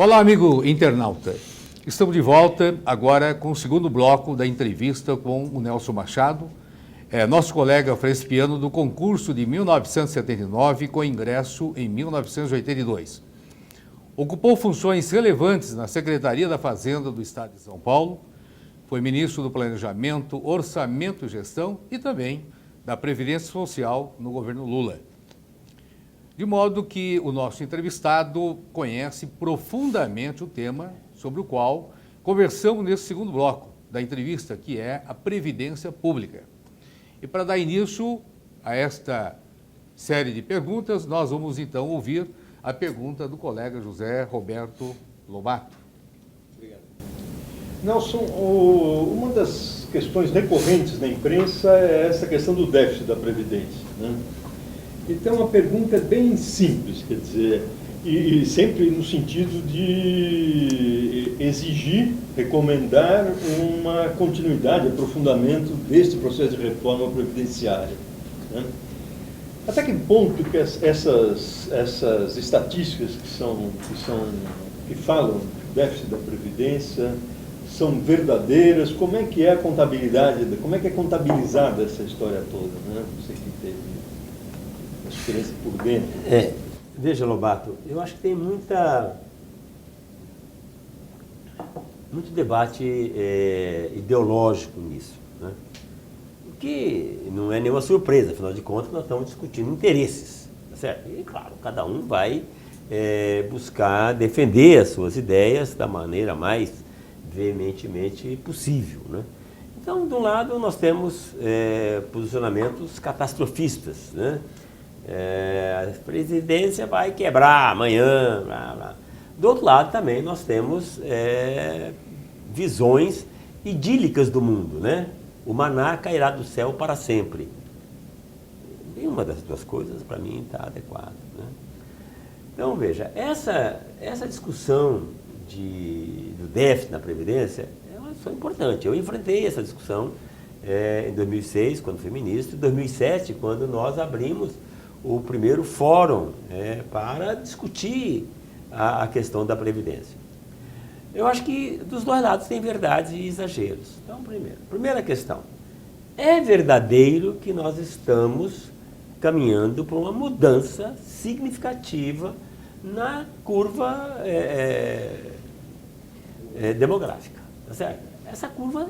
Olá, amigo internauta. Estamos de volta agora com o segundo bloco da entrevista com o Nelson Machado, nosso colega frespiano do concurso de 1979 com ingresso em 1982. Ocupou funções relevantes na Secretaria da Fazenda do Estado de São Paulo, foi ministro do Planejamento, Orçamento e Gestão e também da Previdência Social no governo Lula. De modo que o nosso entrevistado conhece profundamente o tema sobre o qual conversamos nesse segundo bloco da entrevista, que é a Previdência Pública. E para dar início a esta série de perguntas, nós vamos então ouvir a pergunta do colega José Roberto Lobato. Obrigado. Nelson, uma das questões recorrentes na imprensa é essa questão do déficit da Previdência, né? Então, uma pergunta bem simples, quer dizer, e sempre no sentido de exigir, recomendar uma continuidade, aprofundamento deste processo de reforma previdenciária, né? Até que ponto que essas estatísticas que falam do déficit da Previdência são verdadeiras? Como é que é a contabilidade, como é que é contabilizada essa história toda, né? Você que teve experiência por dentro. Veja, Lobato, eu acho que tem muito debate ideológico nisso, né? O que não é nenhuma surpresa, afinal de contas nós estamos discutindo interesses, tá certo? E claro, cada um vai buscar defender as suas ideias da maneira mais veementemente possível, né? Então, de um lado, nós temos posicionamentos catastrofistas, né? A presidência vai quebrar amanhã, blá, blá. Do outro lado também nós temos visões idílicas do mundo, né? O maná cairá do céu para sempre. Nenhuma das duas coisas para mim está adequada, né? Então veja, essa discussão do déficit na Previdência é uma discussão importante. Eu enfrentei essa discussão em 2006, quando fui ministro, em 2007, quando nós abrimos o primeiro fórum para discutir a questão da Previdência. Eu acho que dos dois lados tem verdades e exageros. Então, primeira questão, é verdadeiro que nós estamos caminhando para uma mudança significativa na curva demográfica, tá certo? Essa curva,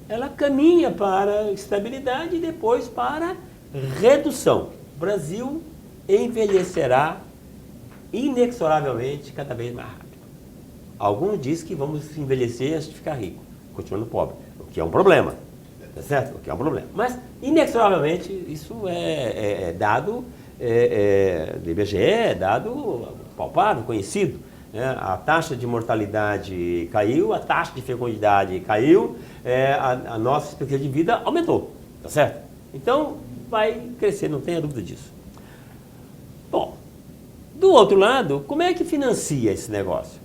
ela caminha para estabilidade e depois para redução. O Brasil envelhecerá inexoravelmente cada vez mais rápido. Alguns dizem que vamos envelhecer antes de ficar rico, continuando pobre, o que é um problema, tá certo? O que é um problema. Mas, inexoravelmente, isso é dado do IBGE, é dado palpável, conhecido, né? A taxa de mortalidade caiu, a taxa de fecundidade caiu, a nossa expectativa de vida aumentou, tá certo? Então, vai crescer, não tenha dúvida disso. Bom, do outro lado, como é que financia esse negócio?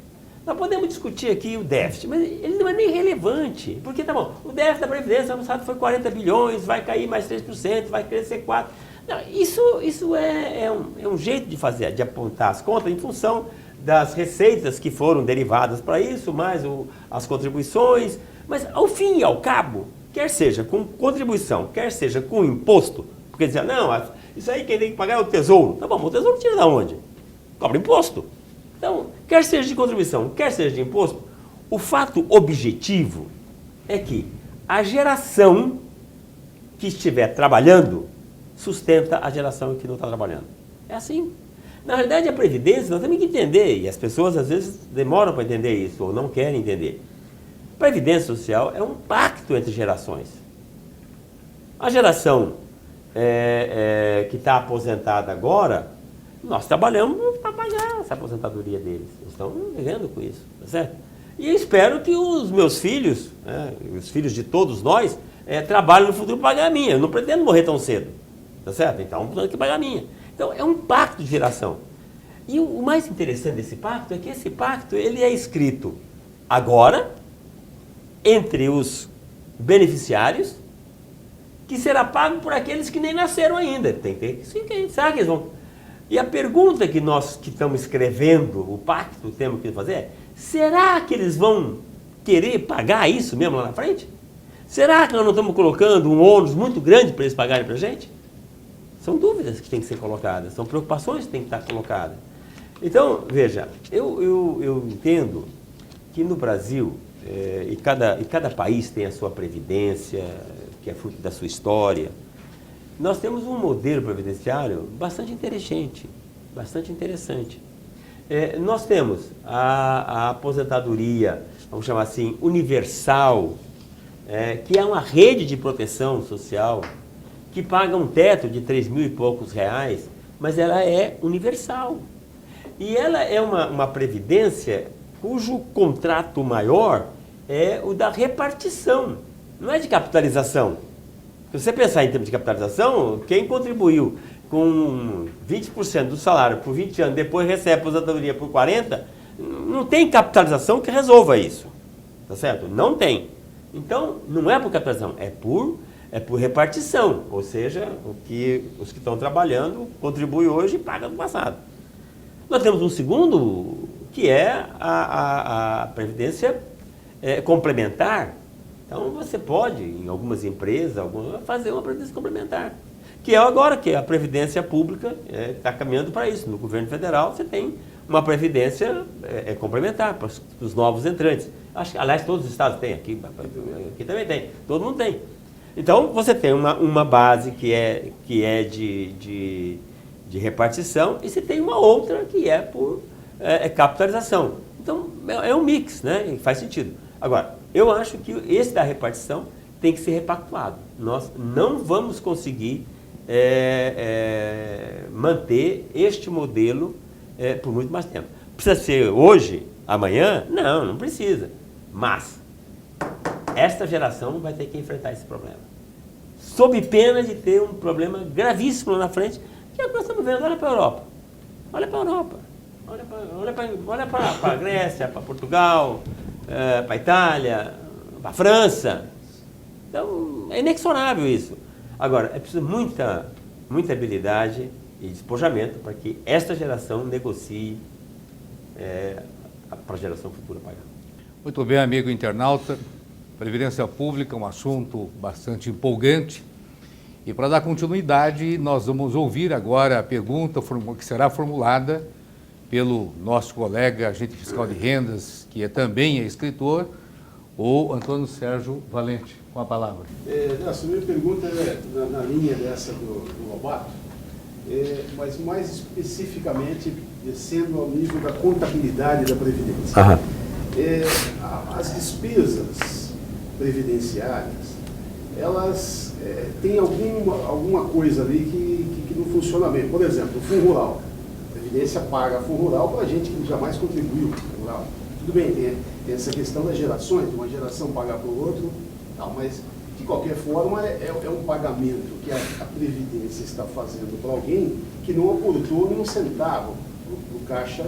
Nós podemos discutir aqui o déficit, mas ele não é nem relevante, porque tá bom, o déficit da Previdência, ano passado foi 40 bilhões, vai cair mais 3%, vai crescer 4%. Não, isso é um jeito de fazer, de apontar as contas em função das receitas que foram derivadas para isso, mais as contribuições, mas ao fim e ao cabo, quer seja com contribuição, quer seja com imposto, porque dizer, não, isso aí quem tem que pagar é o Tesouro. Tá bom, o Tesouro tira de onde? Cobra imposto. Então, quer seja de contribuição, quer seja de imposto, o fato objetivo é que a geração que estiver trabalhando sustenta a geração que não está trabalhando. É assim. Na realidade, a Previdência, nós temos que entender, e as pessoas às vezes demoram para entender isso, ou não querem entender. Previdência social é um pacto entre gerações. A geração que está aposentada agora, nós trabalhamos para pagar essa aposentadoria deles. Eles estão vivendo com isso, tá certo? E eu espero que os meus filhos, os filhos de todos nós, trabalhem no futuro para pagar a minha. Eu não pretendo morrer tão cedo, tá certo? Então, tenho que pagar a minha. Então, é um pacto de geração. E o mais interessante desse pacto é que esse pacto ele é escrito agora, entre os beneficiários, que será pago por aqueles que nem nasceram ainda. Tem que ter, sim, será que eles vão? E a pergunta que nós que estamos escrevendo, o pacto, temos que fazer é: será que eles vão querer pagar isso mesmo lá na frente? Será que nós não estamos colocando um ônus muito grande para eles pagarem para a gente? São dúvidas que têm que ser colocadas, são preocupações que têm que estar colocadas. Então, veja, eu entendo que no Brasil, e cada país tem a sua previdência, que é fruto da sua história, nós temos um modelo previdenciário bastante inteligente, bastante interessante. Nós temos a aposentadoria, vamos chamar assim, universal, que é uma rede de proteção social, que paga um teto de 3 mil e poucos reais, mas ela é universal. E ela é uma previdência cujo contrato maior é o da repartição, não é de capitalização. Se você pensar em termos de capitalização, quem contribuiu com 20% do salário por 20 anos, depois recebe a aposentadoria por 40, não tem capitalização que resolva isso. Tá certo? Não tem. Então, não é por capitalização, é por repartição. Ou seja, os que estão trabalhando contribuem hoje e pagam no passado. Nós temos um segundo, que é a previdência complementar. Então, você pode, em algumas empresas, fazer uma previdência complementar. Que é agora que a previdência pública está caminhando para isso. No governo federal, você tem uma previdência complementar para os novos entrantes. Aliás, todos os estados têm, aqui também tem, todo mundo tem. Então, você tem uma base que é de repartição e você tem uma outra que é por capitalização. Então, é um mix, né? Faz sentido. Agora, eu acho que esse da repartição tem que ser repactuado. Nós não vamos conseguir manter este modelo por muito mais tempo. Precisa ser hoje, amanhã? Não precisa. Mas esta geração vai ter que enfrentar esse problema. Sob pena de ter um problema gravíssimo lá na frente, que é o que nós estamos vendo. Olha para a Europa. Olha para a Europa. Olha para a Grécia, para Portugal, para a Itália, para a França. Então, é inexorável isso. Agora, é preciso muita habilidade e despojamento para que esta geração negocie para a geração futura pagar. Muito bem, amigo internauta. Previdência Pública é um assunto bastante empolgante. E para dar continuidade, nós vamos ouvir agora a pergunta que será formulada pelo nosso colega, agente fiscal de rendas, que também é escritor, o Antônio Sérgio Valente. Com a palavra. A minha pergunta é na linha dessa do Lobato, mas mais especificamente descendo ao nível da contabilidade da Previdência. As despesas previdenciárias, elas têm alguma coisa ali que não funciona bem. Por exemplo, o Fundo Rural. A Previdência paga Fundo Rural para gente que jamais contribuiu para o Fundo Rural. Tudo bem, tem essa questão das gerações, de uma geração pagar para o outro, mas de qualquer forma é um pagamento que a Previdência está fazendo para alguém que não aportou nem um centavo no caixa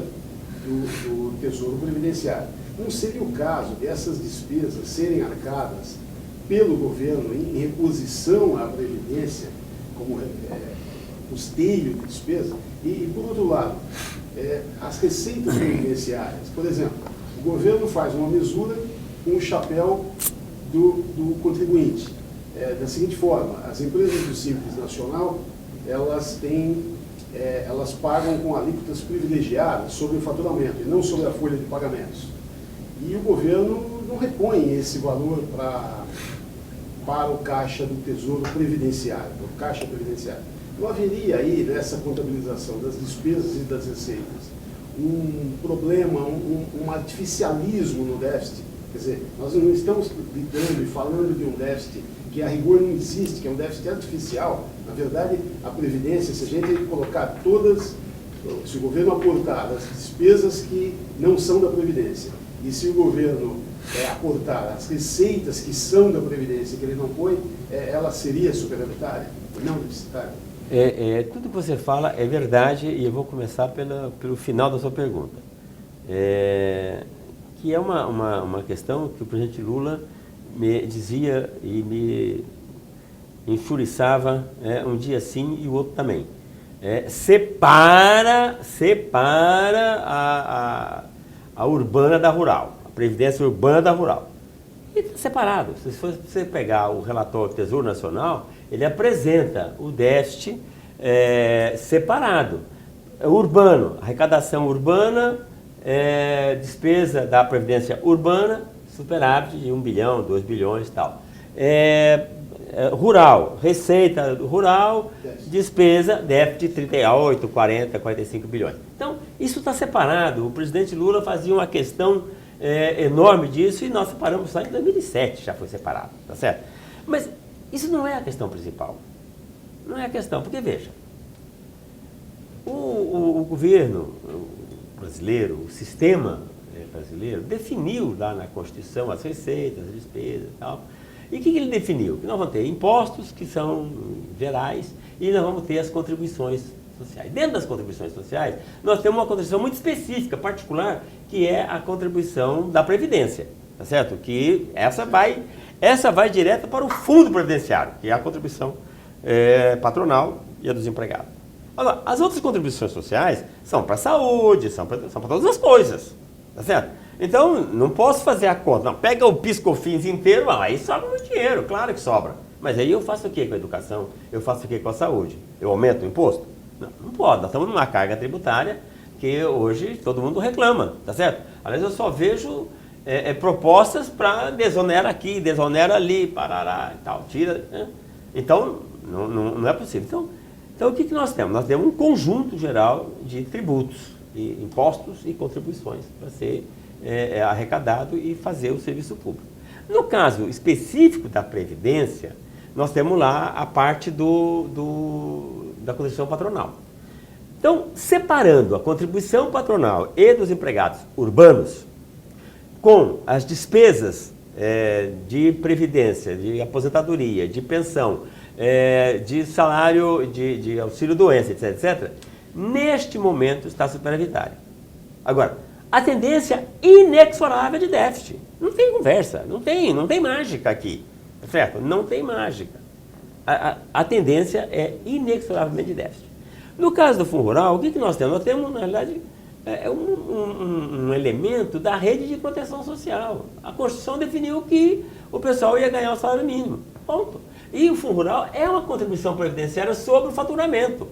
do Tesouro Previdenciário. Não seria o caso dessas despesas serem arcadas pelo governo em reposição à Previdência, como custeio de despesa? E por outro lado, as receitas previdenciárias, por exemplo, o governo faz uma mesura com o chapéu do contribuinte. Da seguinte forma, as empresas do Simples Nacional, elas pagam com alíquotas privilegiadas sobre o faturamento e não sobre a folha de pagamentos. E o governo não repõe esse valor para o caixa do Tesouro Previdenciário, para o caixa previdenciário. Não haveria aí, nessa contabilização das despesas e das receitas, um problema, um artificialismo no déficit? Quer dizer, nós não estamos lidando e falando de um déficit que a rigor não existe, que é um déficit artificial. Na verdade, a Previdência, se a gente colocar se o governo aportar as despesas que não são da Previdência, e se o governo aportar as receitas que são da Previdência, que ele não põe, ela seria superavitária, não deficitária? Tudo que você fala é verdade, e eu vou começar pelo final da sua pergunta. Que é uma questão que o presidente Lula me dizia e me enfuriçava um dia sim e o outro também. separa a urbana da rural, a previdência urbana da rural. E está separado. Se você pegar o relatório do Tesouro Nacional, ele apresenta o déficit separado. Urbano, arrecadação urbana, despesa da previdência urbana, superávit de 1 bilhão, 2 bilhões e tal. Rural, receita rural, despesa, déficit de 38, 40, 45 bilhões. Então, isso está separado. O presidente Lula fazia uma questão enorme disso e nós separamos só em 2007, já foi separado, tá certo? Mas isso não é a questão principal. Não é a questão, porque veja, o governo brasileiro, o sistema brasileiro, definiu lá na Constituição as receitas, as despesas e tal. E o que ele definiu? Que nós vamos ter impostos que são gerais e nós vamos ter as contribuições sociais. Dentro das contribuições sociais, nós temos uma contribuição muito específica, particular, que é a contribuição da Previdência, tá certo? Que essa vai direto para o Fundo Previdenciário, que é a contribuição patronal e a dos empregados. Agora, as outras contribuições sociais são para a saúde, são para todas as coisas, tá certo? Então, não posso fazer a conta. Não, pega o PIS/COFINS inteiro, aí sobra muito dinheiro, claro que sobra. Mas aí eu faço o quê com a educação? Eu faço o quê com a saúde? Eu aumento o imposto? Não pode. Nós estamos numa carga tributária que hoje todo mundo reclama, tá certo? Aliás, eu só vejo propostas para desonera aqui, desonera ali, parará e tal, tira. Né? Então, não é possível. Então, o que nós temos? Nós temos um conjunto geral de tributos, de impostos e contribuições para ser arrecadado e fazer o serviço público. No caso específico da Previdência, nós temos lá a parte da contribuição patronal. Então, separando a contribuição patronal e dos empregados urbanos com as despesas de previdência, de aposentadoria, de pensão, de salário, de auxílio-doença, etc., neste momento está superavitário. Agora, a tendência inexorável de déficit. Não tem conversa, não tem mágica aqui, certo? Não tem mágica. A tendência é inexoravelmente de déficit. No caso do Fundo Rural, o que nós temos? Nós temos, na realidade, um elemento da rede de proteção social. A Constituição definiu que o pessoal ia ganhar o salário mínimo. Ponto. E o Fundo Rural é uma contribuição previdenciária sobre o faturamento,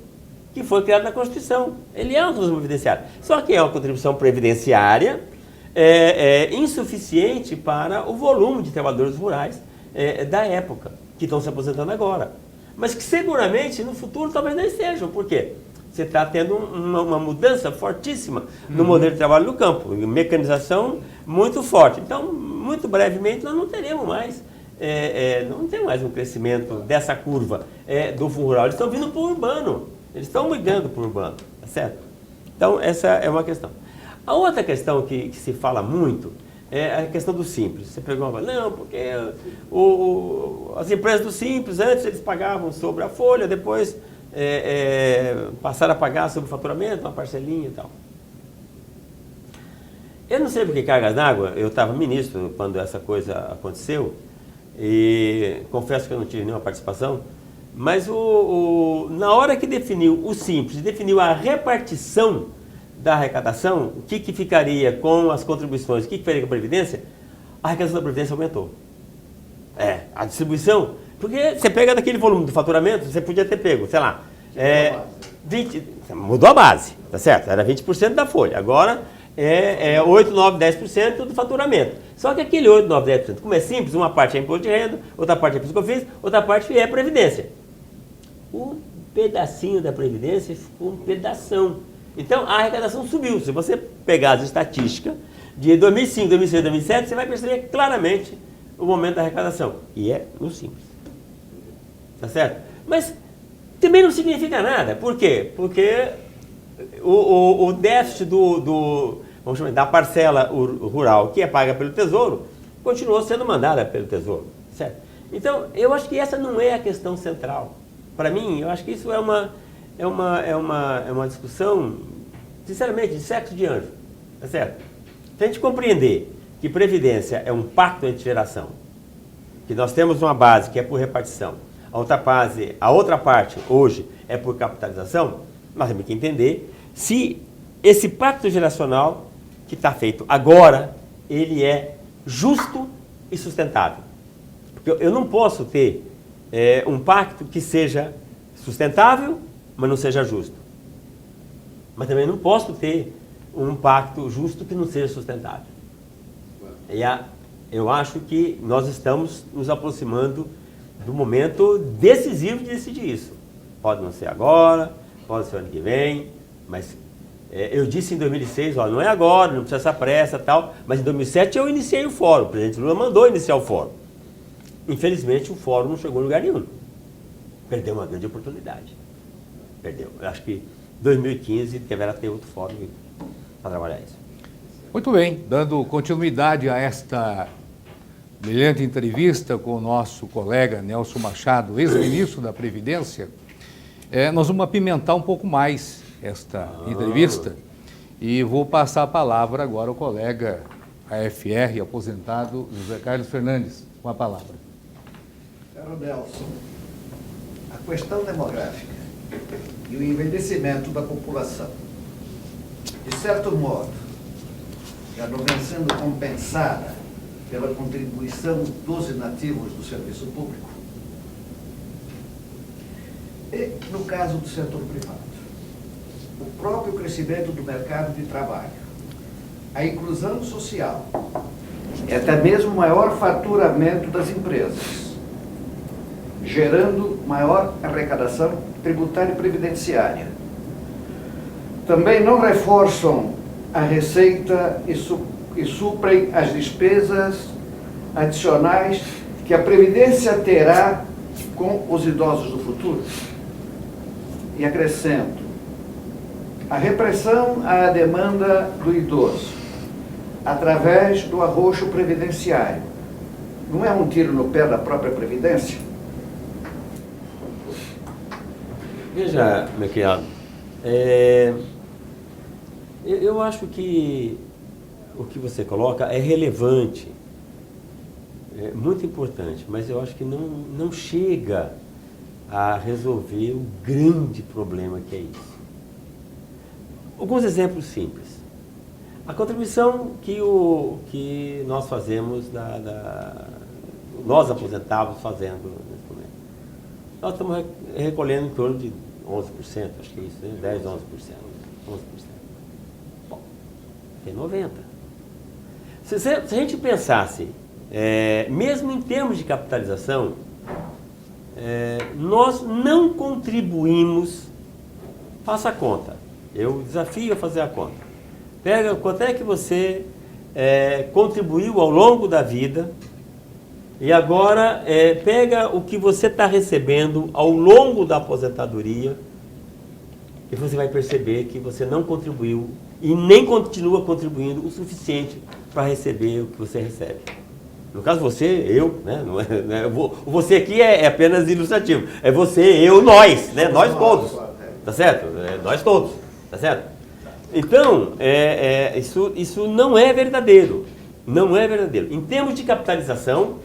que foi criado na Constituição. Ele é uma contribuição previdenciária. Só que é uma contribuição previdenciária insuficiente para o volume de trabalhadores rurais da época, que estão se aposentando agora. Mas que seguramente no futuro talvez não estejam. Por quê? Você está tendo uma mudança fortíssima no modelo de trabalho no campo, mecanização muito forte. Então, muito brevemente, nós não teremos mais, não tem mais um crescimento dessa curva do Fundo Rural. Eles estão vindo para o urbano. Eles estão migrando para o urbano, tá certo? Então, essa é uma questão. A outra questão que se fala muito é a questão do Simples. Você pergunta, não, porque as empresas do Simples, antes eles pagavam sobre a folha, depois passaram a pagar sobre o faturamento, uma parcelinha e tal. Eu não sei por que cargas d'água, eu estava ministro quando essa coisa aconteceu, e confesso que eu não tive nenhuma participação, mas na hora que definiu o Simples, definiu a repartição da arrecadação, o que ficaria com as contribuições, o que ficaria com a Previdência, a arrecadação da Previdência aumentou. A distribuição, porque você pega daquele volume do faturamento, você podia ter pego, sei lá, 20, mudou a base, tá certo? Era 20% da folha, agora 8, 9, 10% do faturamento. Só que aquele 8, 9, 10%, como é simples, uma parte é imposto de renda, outra parte é PIS/COFINS, outra parte é Previdência. Um pedacinho da Previdência ficou um pedação. Então, a arrecadação subiu. Se você pegar as estatísticas de 2005, 2006, 2007, você vai perceber claramente o momento da arrecadação. E é no Simples. Tá certo? Mas também não significa nada. Por quê? Porque o déficit vamos chamar, da parcela rural que é paga pelo Tesouro continuou sendo mandada pelo Tesouro. Certo? Então, eu acho que essa não é a questão central. Para mim, eu acho que isso é uma discussão, sinceramente, de sexo de anjo. Tá certo? Se a gente compreender que Previdência é um pacto entre geração, que nós temos uma base que é por repartição, a outra parte, hoje, é por capitalização, nós temos que entender se esse pacto geracional que está feito agora, ele é justo e sustentável. Porque eu não posso ter um pacto que seja sustentável, mas não seja justo. Mas também não posso ter um pacto justo que não seja sustentável. E eu acho que nós estamos nos aproximando do momento decisivo de decidir isso. Pode não ser agora, pode ser ano que vem, mas eu disse em 2006, não é agora, não precisa essa pressa e tal, mas em 2007 eu iniciei o fórum, o presidente Lula mandou iniciar o fórum. Infelizmente o fórum não chegou a lugar nenhum. Perdeu uma grande oportunidade. Perdeu. Eu acho que 2015 deverá ter outro fórum para trabalhar isso. Muito bem, dando continuidade a esta brilhante entrevista com o nosso colega Nelson Machado, ex-ministro da Previdência, nós vamos apimentar um pouco mais esta entrevista e vou passar a palavra agora ao colega AFR, aposentado José Carlos Fernandes, com a palavra. Caro Nelson, a questão demográfica e o envelhecimento da população, de certo modo, já não vem sendo compensada pela contribuição dos inativos do serviço público. E, no caso do setor privado, o próprio crescimento do mercado de trabalho, a inclusão social e até mesmo o maior faturamento das empresas, gerando maior arrecadação tributária e previdenciária. Também não reforçam a receita e suprem as despesas adicionais que a Previdência terá com os idosos do futuro. E acrescento, a repressão à demanda do idoso, através do arroxo previdenciário, não é um tiro no pé da própria Previdência? Veja, meu criado, eu acho que o que você coloca é relevante, é muito importante, mas eu acho que não chega a resolver o grande problema que é isso. Alguns exemplos simples. A contribuição que nós fazemos, nós aposentados fazendo nesse momento. Nós estamos recolhendo em torno de 11%, acho que é isso, né? 10, 11%. 11%. Bom, tem 90%. Se a gente pensasse, mesmo em termos de capitalização, nós não contribuímos, faça a conta, eu desafio a fazer a conta. Pega quanto é que você contribuiu ao longo da vida e agora pega o que você está recebendo ao longo da aposentadoria e você vai perceber que você não contribuiu e nem continua contribuindo o suficiente para receber o que você recebe. No caso você, eu, né? Não é, você aqui é apenas ilustrativo. É você, eu, nós, né? Nós todos. Tá certo? Nós todos. Tá certo? Então, isso não é verdadeiro. Não é verdadeiro. Em termos de capitalização,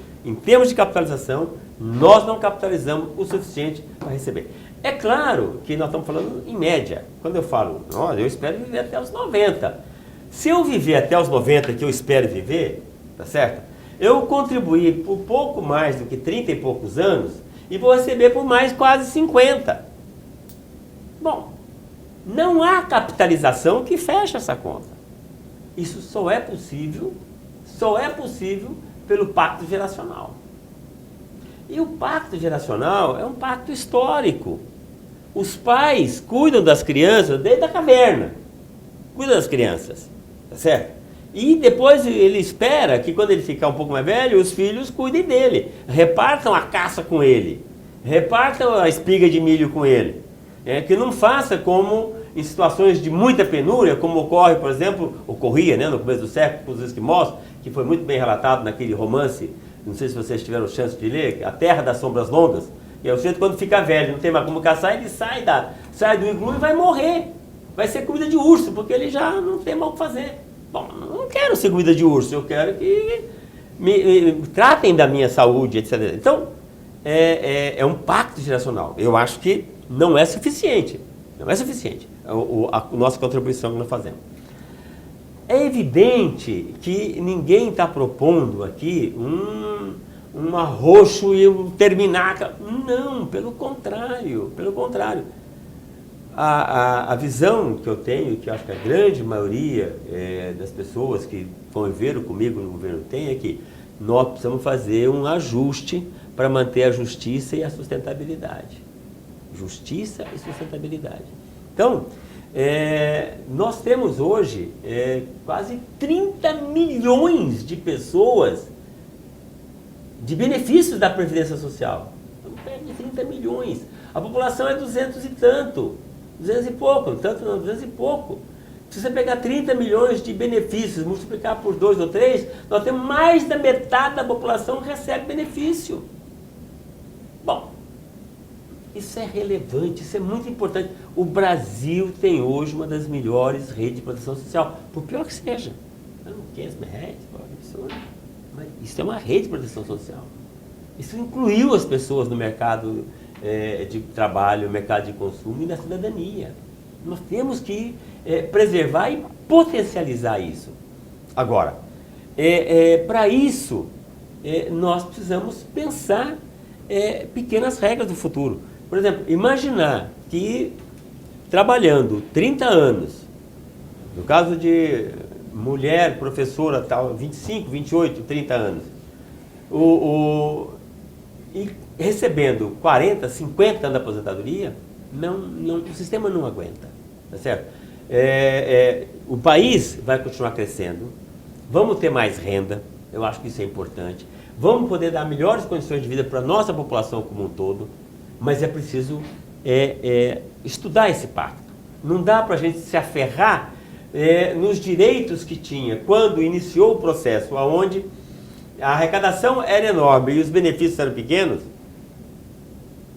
nós não capitalizamos o suficiente para receber. É claro que nós estamos falando em média. Quando eu falo, eu espero viver até os 90. Se eu viver até os 90, que eu espero viver, tá certo? Eu contribuí por pouco mais do que 30 e poucos anos e vou receber por mais quase 50. Bom, não há capitalização que feche essa conta. Isso só é possível pelo pacto geracional. E o pacto geracional é um pacto histórico. Os pais cuidam das crianças desde a caverna. Cuidam das crianças, tá certo? E depois ele espera que quando ele ficar um pouco mais velho, os filhos cuidem dele. Repartam a caça com ele. Repartam a espiga de milho com ele. Que não faça como em situações de muita penúria, como ocorria, né, no começo do século com os esquimós, que foi muito bem relatado naquele romance, não sei se vocês tiveram chance de ler, A Terra das Sombras Longas. E o sujeito, quando fica velho, não tem mais como caçar, ele sai do iglu e vai morrer. Vai ser comida de urso, porque ele já não tem mais o que fazer. Bom, não quero ser comida de urso, eu quero que me tratem da minha saúde, etc. Então, é um pacto geracional. Eu acho que não é suficiente. Não é suficiente a nossa contribuição que nós fazemos. É evidente que ninguém está propondo aqui um arroxo e um terminar. Não, pelo contrário, pelo contrário. A visão que eu tenho, que eu acho que a grande maioria das pessoas que conviveram comigo no governo tem, é que nós precisamos fazer um ajuste para manter a justiça e a sustentabilidade. Justiça e sustentabilidade. Então, nós temos hoje quase 30 milhões de pessoas de benefícios da Previdência Social. Estamos perto de 30 milhões. A população é 200 e tanto. 200 e pouco, tanto não, 200 e pouco. Se você pegar 30 milhões de benefícios, multiplicar por 2 ou 3, nós temos mais da metade da população que recebe benefício. Bom, isso é relevante, isso é muito importante. O Brasil tem hoje uma das melhores redes de proteção social, por pior que seja. Não, 500 reais, mas isso é uma rede de proteção social. Isso incluiu as pessoas no mercado de trabalho, mercado de consumo e na cidadania. Nós temos que preservar e potencializar isso. Agora, para isso, nós precisamos pensar pequenas regras do futuro. Por exemplo, imaginar que trabalhando 30 anos, no caso de mulher, professora, tal, 25, 28, 30 anos, e recebendo 40, 50 anos de aposentadoria, o sistema não aguenta, tá certo? O país vai continuar crescendo, vamos ter mais renda, eu acho que isso é importante, vamos poder dar melhores condições de vida para a nossa população como um todo, mas é preciso estudar esse pacto. Não dá para a gente se aferrar nos direitos que tinha quando iniciou o processo, onde a arrecadação era enorme e os benefícios eram pequenos,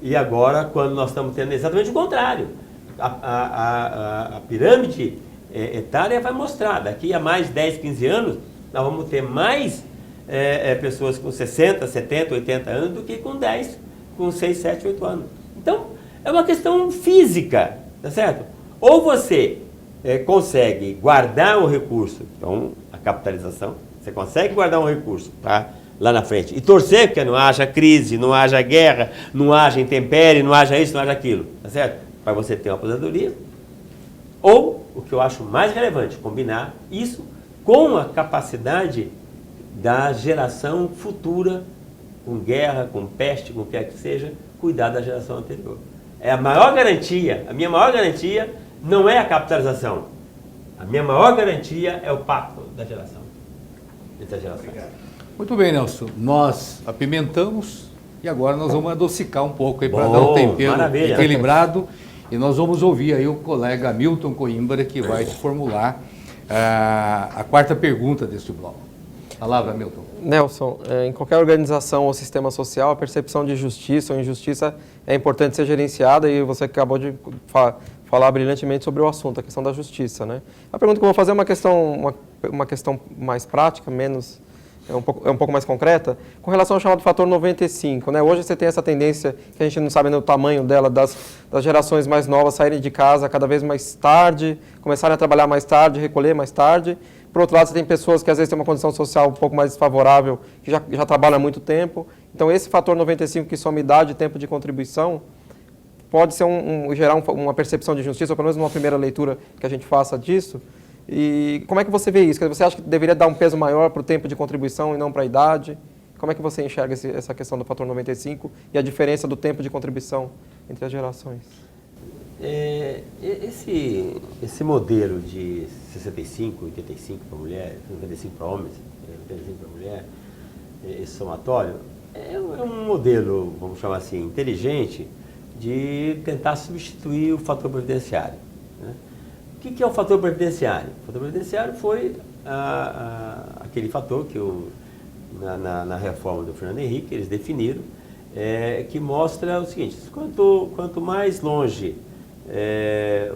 e agora, quando nós estamos tendo exatamente o contrário. A pirâmide etária vai mostrar, daqui a mais 10, 15 anos, nós vamos ter mais pessoas com 60, 70, 80 anos do que com 10, com 6, 7, 8 anos. Então, é uma questão física, tá certo? Ou você consegue guardar um recurso, então, a capitalização, você consegue guardar um recurso lá na frente e torcer que não haja crise, não haja guerra, não haja intempérie, não haja isso, não haja aquilo, tá certo? Para você ter uma aposentadoria. Ou, o que eu acho mais relevante, combinar isso com a capacidade da geração futura, com guerra, com peste, com o que quer que seja, cuidar da geração anterior. A maior garantia, a minha maior garantia não é a capitalização. A minha maior garantia é o pacto da geração. Entre as gerações. Muito bem, Nelson. Nós apimentamos e agora nós vamos adocicar um pouco para dar um tempero equilibrado. E nós vamos ouvir aí o colega Milton Coimbra, que vai te formular a quarta pergunta deste bloco. Palavra, Milton. Nelson, em qualquer organização ou sistema social, a percepção de justiça ou injustiça é importante ser gerenciada e você acabou de falar brilhantemente sobre o assunto, a questão da justiça, né? A pergunta que eu vou fazer é uma questão mais prática, um pouco mais concreta, com relação ao chamado fator 95, né? Hoje você tem essa tendência, que a gente não sabe o tamanho dela, das gerações mais novas saírem de casa cada vez mais tarde, começarem a trabalhar mais tarde, recolher mais tarde. Por outro lado, você tem pessoas que às vezes têm uma condição social um pouco mais desfavorável, que já trabalham há muito tempo. Então, esse fator 95, que soma idade e tempo de contribuição, pode ser gerar uma percepção de justiça, ou pelo menos numa primeira leitura que a gente faça disso. E como é que você vê isso? Você acha que deveria dar um peso maior para o tempo de contribuição e não para a idade? Como é que você enxerga essa questão do fator 95 e a diferença do tempo de contribuição entre as gerações? Esse modelo de 65, 85 para mulher, 95 para homens, 85 para mulher, esse somatório, é um modelo, vamos chamar assim, inteligente, de tentar substituir o fator previdenciário, né? O que é o fator previdenciário? O fator previdenciário foi aquele fator que na reforma do Fernando Henrique eles definiram, que mostra o seguinte: quanto mais longe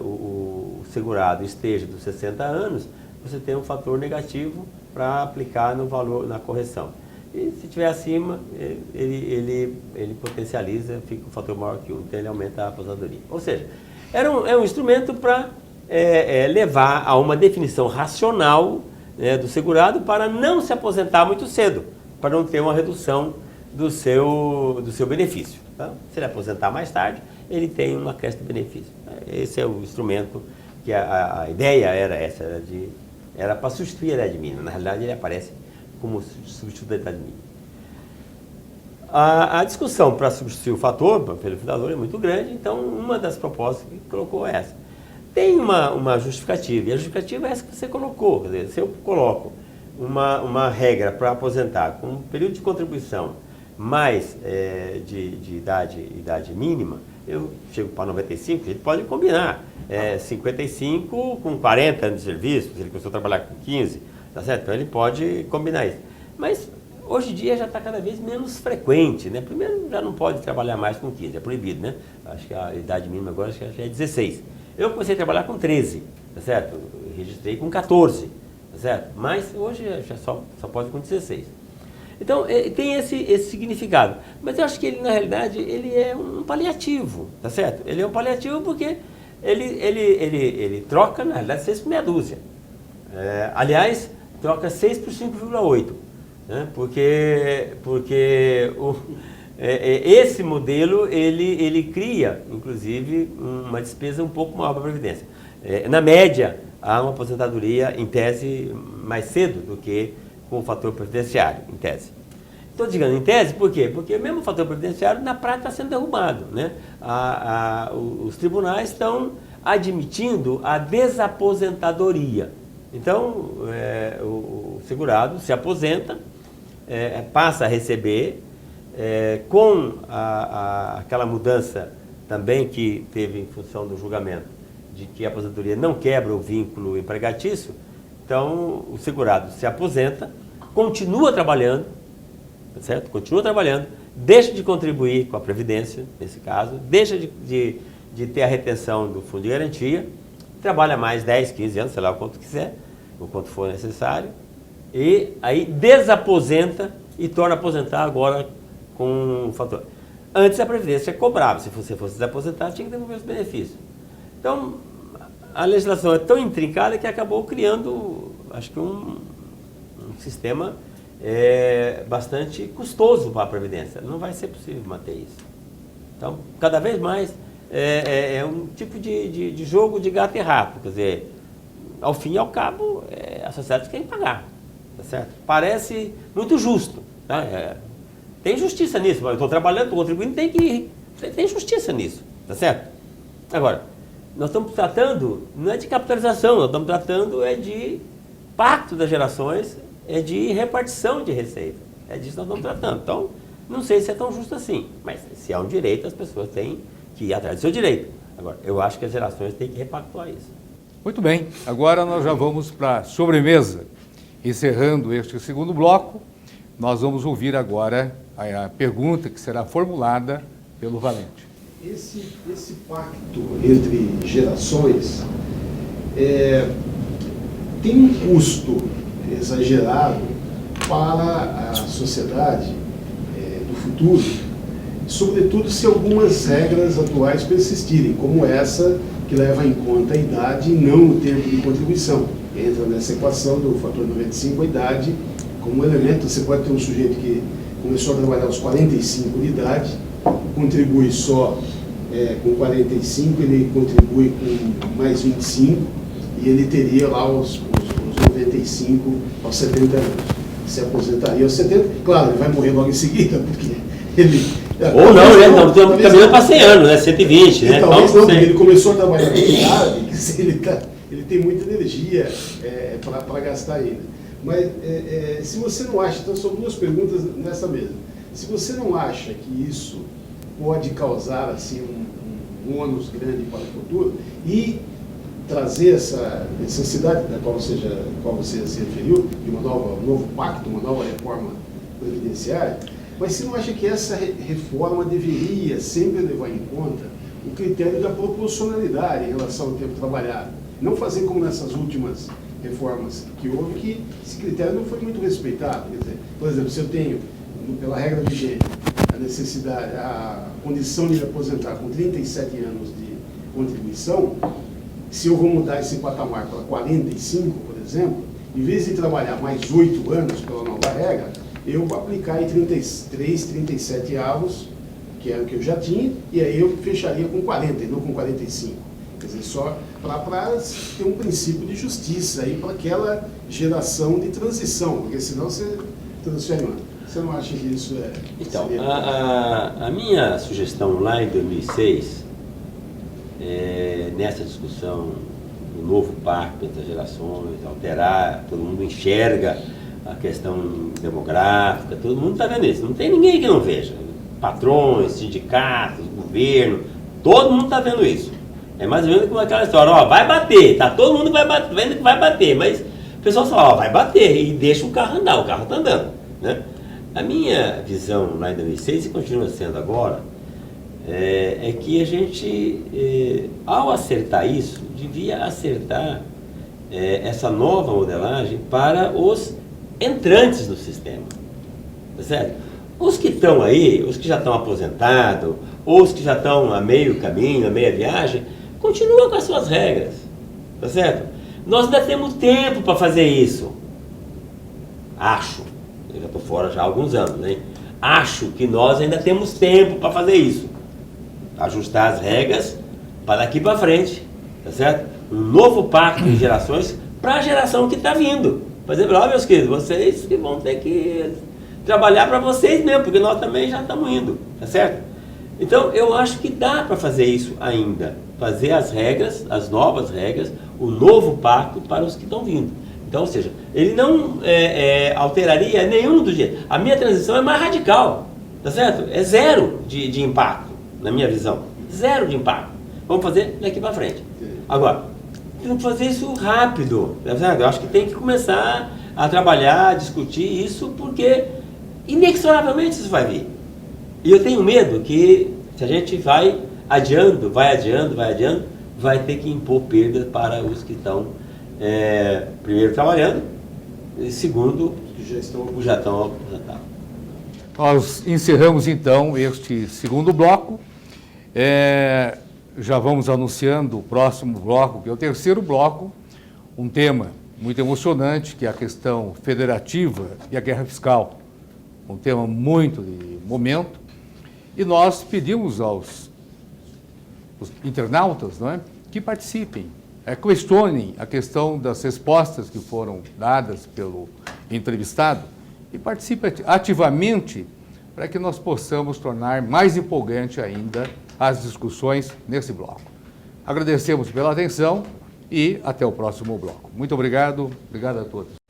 o segurado esteja dos 60 anos, você tem um fator negativo para aplicar no valor, na correção. E se estiver acima, ele potencializa, fica um fator maior que 1, então ele aumenta a aposentadoria. Ou seja, É um instrumento para levar a uma definição racional, né, do segurado para não se aposentar muito cedo, para não ter uma redução do seu benefício. Tá? Se ele aposentar mais tarde, ele tem um acréscimo de benefício. Esse é o instrumento que a ideia era essa, era para substituir a idade mínima. Na realidade, ele aparece como substituto da idade mínima. A discussão para substituir o fator pelo fundador é muito grande, então uma das propostas que colocou é essa. Tem uma justificativa, e a justificativa é essa que você colocou. Quer dizer, se eu coloco uma regra para aposentar com um período de contribuição mais de idade mínima, eu chego para 95, a gente pode combinar. 55 com 40 anos de serviço, se ele começou a trabalhar com 15, tá certo? Então ele pode combinar isso. Mas hoje em dia já está cada vez menos frequente, né? Primeiro, já não pode trabalhar mais com 15, é proibido, né? Acho que a idade mínima agora já é 16. Eu comecei a trabalhar com 13, tá certo? Eu registrei com 14, tá certo? Mas hoje já só pode com 16. Então, tem esse significado. Mas eu acho que ele, na realidade, ele é um paliativo, tá certo? Ele é um paliativo porque ele troca, na realidade, 6 por meia dúzia. Aliás, troca 6 por 5,8. Né? Porque esse modelo, ele cria, inclusive, uma despesa um pouco maior para a Previdência. Na média, há uma aposentadoria, em tese, mais cedo do que com o fator previdenciário, em tese. Estou dizendo em tese, por quê? Porque mesmo o fator previdenciário, na prática, está sendo derrubado. Né? Os tribunais estão admitindo a desaposentadoria. Então, o segurado se aposenta, passa a receber, com aquela mudança também que teve em função do julgamento, de que a aposentadoria não quebra o vínculo empregatício. Então, o segurado se aposenta, continua trabalhando, certo? Continua trabalhando, deixa de contribuir com a Previdência, nesse caso, deixa de ter a retenção do fundo de garantia, trabalha mais 10, 15 anos, sei lá o quanto quiser, o quanto for necessário, e aí desaposenta e torna a aposentar agora com um fator. Antes a Previdência cobrava, se você fosse desaposentar, tinha que devolver os benefícios. Então, a legislação é tão intrincada que acabou criando, acho que um sistema bastante custoso para a Previdência. Não vai ser possível manter isso. Então, cada vez mais é um tipo de jogo de gato e rato. Quer dizer, ao fim e ao cabo, a sociedade tem que pagar. Tá certo? Parece muito justo. Tá? Tem justiça nisso. Eu estou trabalhando, estou contribuindo, tem justiça nisso. Tá certo? Agora, nós estamos tratando, não é de capitalização, nós estamos tratando de pacto das gerações, de repartição de receita. É disso que nós estamos tratando. Então, não sei se é tão justo assim, mas se há um direito, as pessoas têm que ir atrás do seu direito. Agora, eu acho que as gerações têm que repactuar isso. Muito bem, agora nós já vamos para a sobremesa. Encerrando este segundo bloco, nós vamos ouvir agora a pergunta que será formulada pelo Valente. Esse pacto entre gerações tem um custo exagerado para a sociedade do futuro, sobretudo se algumas regras atuais persistirem, como essa que leva em conta a idade e não o tempo de contribuição. Entra nessa equação do fator 95, a idade como elemento. Você pode ter um sujeito que começou a trabalhar aos 45 de idade, contribui só com 45, ele contribui com mais 25 e ele teria lá os 95 aos 70 anos. Se aposentaria aos 70, claro, ele vai morrer logo em seguida, porque ele... Ou não, né? Não, estamos caminhando para 100 anos, né? 120, né? Talvez não, porque ele começou a trabalhar com idade, ele tem muita energia para gastar ainda. Mas se você não acha, então são duas perguntas nessa mesa. Se você não acha que isso pode causar assim, um ônus grande para o futuro e trazer essa necessidade da qual você se referiu, de um novo pacto, uma nova reforma previdenciária, mas você não acha que essa reforma deveria sempre levar em conta o critério da proporcionalidade em relação ao tempo trabalhado? Não fazer como nessas últimas reformas que houve, que esse critério não foi muito respeitado. Quer dizer, por exemplo, se eu tenho, pela regra vigente, a necessidade, a condição de me aposentar com 37 anos contribuição, se eu vou mudar esse patamar para 45, por exemplo, em vez de trabalhar mais 8 anos pela nova regra, eu vou aplicar em 33, 37 avos, que era o que eu já tinha, e aí eu fecharia com 40 e não com 45. Quer dizer, só para ter um princípio de justiça aí para aquela geração de transição, porque senão você transfere um ano. Você não acha que isso é... Então, a minha sugestão lá em 2006, nessa discussão do novo pacto entre as gerações, alterar, todo mundo enxerga a questão demográfica, todo mundo está vendo isso, não tem ninguém que não veja. Patrões, sindicatos, governo, todo mundo está vendo isso. É mais ou menos como aquela história, ó, vai bater, tá, todo mundo vendo que vai bater, mas o pessoal fala, ó, vai bater e deixa o carro andar, o carro está andando, né? A minha visão lá em 2006, e continua sendo agora, é que a gente, ao acertar isso, devia acertar essa nova modelagem para os entrantes no sistema, tá certo? Os que estão aí, os que já estão aposentados, ou os que já estão a meio caminho, a meia viagem, continuam com as suas regras, tá certo? Nós ainda temos tempo para fazer isso, acho. Eu já estou fora já há alguns anos, né? Acho que nós ainda temos tempo para fazer isso. Ajustar as regras para daqui para frente, tá certo? Um novo pacto de gerações para a geração que está vindo. Por exemplo, ó, meus queridos, vocês que vão ter que trabalhar para vocês mesmo, porque nós também já estamos indo, tá certo? Então, eu acho que dá para fazer isso ainda. Fazer as regras, as novas regras, o novo pacto para os que estão vindo. Então, ou seja, ele não alteraria nenhum dos dias. A minha transição é mais radical, tá certo? É zero de impacto, na minha visão. Zero de impacto. Vamos fazer daqui para frente. Agora, temos que fazer isso rápido, tá certo? Eu acho que tem que começar a trabalhar, a discutir isso, porque inexoravelmente isso vai vir. E eu tenho medo que, se a gente vai adiando, vai ter que impor perdas para os que estão primeiro trabalhando, e segundo, já estão aposentados. Nós encerramos então este segundo bloco. Já vamos anunciando o próximo bloco, que é o terceiro bloco, um tema muito emocionante, que é a questão federativa e a guerra fiscal. Um tema muito de momento. E nós pedimos aos internautas, não é, que participem, questionem a questão das respostas que foram dadas pelo entrevistado e participem ativamente para que nós possamos tornar mais empolgante ainda as discussões nesse bloco. Agradecemos pela atenção e até o próximo bloco. Muito obrigado, obrigado a todos.